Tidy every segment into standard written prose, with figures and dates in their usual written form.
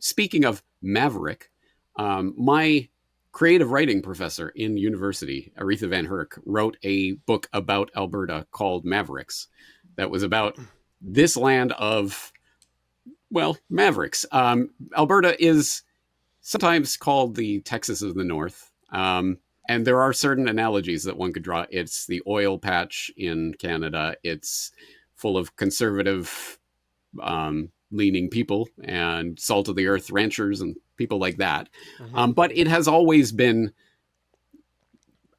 speaking of Maverick, my creative writing professor in university, Aretha Van Herk, wrote a book about Alberta called Mavericks that was about this land of, well, Mavericks. Alberta is sometimes called the Texas of the North. And there are certain analogies that one could draw. It's the oil patch in Canada. It's full of conservative leaning people and salt of the earth ranchers and people like that. But it has always been,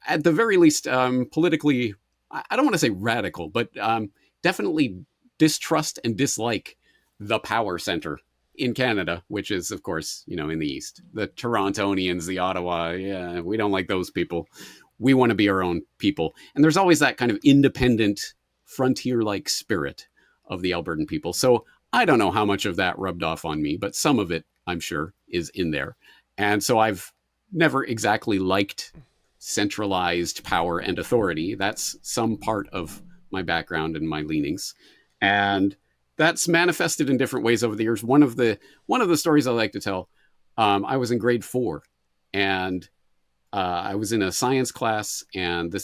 at the very least, politically, I don't want to say radical, but definitely distrust and dislike the power center in Canada, which is, of course, in the East. The Torontonians, the Ottawa, yeah, we don't like those people. We want to be our own people. And there's always that kind of independent, frontier-like spirit of the Albertan people. So I don't know how much of that rubbed off on me, but some of it, I'm sure, is in there. And so I've never exactly liked centralized power and authority. That's some part of my background and my leanings. And that's manifested in different ways over the years. One of the stories I like to tell, I was in grade 4, and I was in a science class, and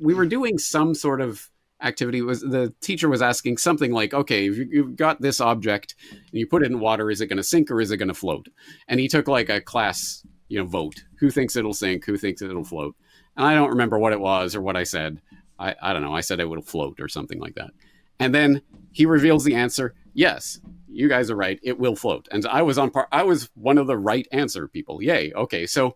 we were doing some sort of activity. The teacher was asking something like, okay, if you've got this object and you put it in water, is it going to sink or is it going to float? And he took like a class, vote. Who thinks it'll sink? Who thinks it'll float? And I don't remember what it was or what I said. I don't know. I said it would float or something like that. And then he reveals the answer. Yes, you guys are right. It will float. And I was I was one of the right answer people. Yay. Okay. So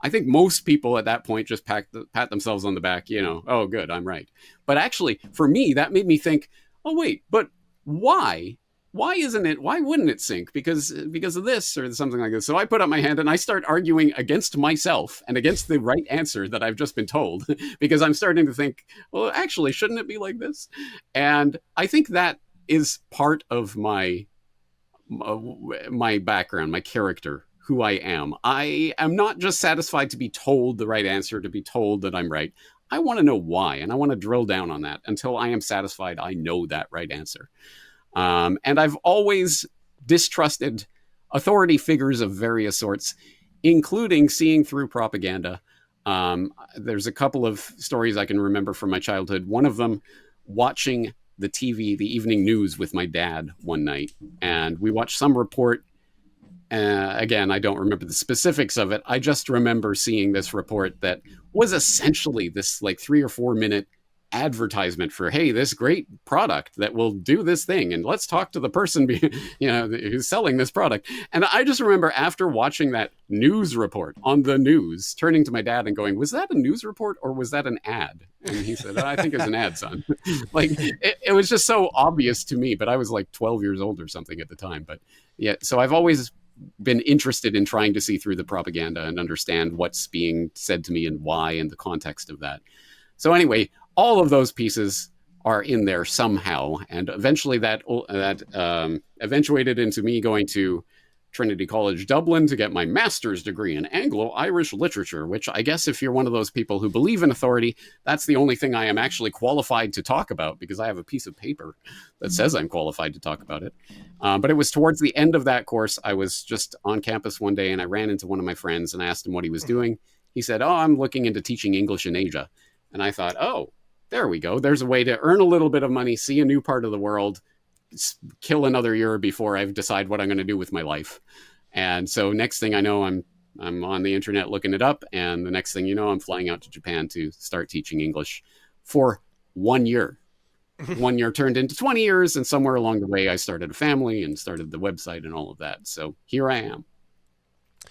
I think most people at that point just pat themselves on the back, oh, good, I'm right. But actually, for me, that made me think, oh, wait, but why? Why wouldn't it sink? Because of this or something like this. So I put up my hand and I start arguing against myself and against the right answer that I've just been told, because I'm starting to think, well, actually, shouldn't it be like this? And I think that is part of my background, my character, who I am. I am not just satisfied to be told the right answer, to be told that I'm right. I want to know why, and I want to drill down on that until I am satisfied I know that right answer. And I've always distrusted authority figures of various sorts, including seeing through propaganda. There's a couple of stories I can remember from my childhood. One of them, watching the TV, the evening news with my dad one night, and we watched some report. Again, I don't remember the specifics of it. I just remember seeing this report that was essentially this like 3 or 4 minute advertisement for, hey, this great product that will do this thing, and let's talk to the person who's selling this product. And I just remember, after watching that news report on the news, turning to my dad and going, was that a news report or was that an ad? And he said, I think it was an ad, son. Like it was just so obvious to me, but I was like 12 years old or something at the time. But yeah, so I've always been interested in trying to see through the propaganda and understand what's being said to me and why, and the context of that. So anyway, all of those pieces are in there somehow, and eventually that eventuated into me going to Trinity College Dublin to get my master's degree in Anglo-Irish literature, which I guess if you're one of those people who believe in authority, that's the only thing I am actually qualified to talk about, because I have a piece of paper that says I'm qualified to talk about it. But it was towards the end of that course. I was just on campus one day and I ran into one of my friends and asked him what he was doing. He said, oh, I'm looking into teaching English in Asia. And I thought, oh, there we go. There's a way to earn a little bit of money, see a new part of the world, kill another year before I decide what I'm going to do with my life. And so next thing I know, I'm on the internet looking it up. And the next thing you know, I'm flying out to Japan to start teaching English for 1 year. 1 year turned into 20 years. And somewhere along the way, I started a family and started the website and all of that. So here I am.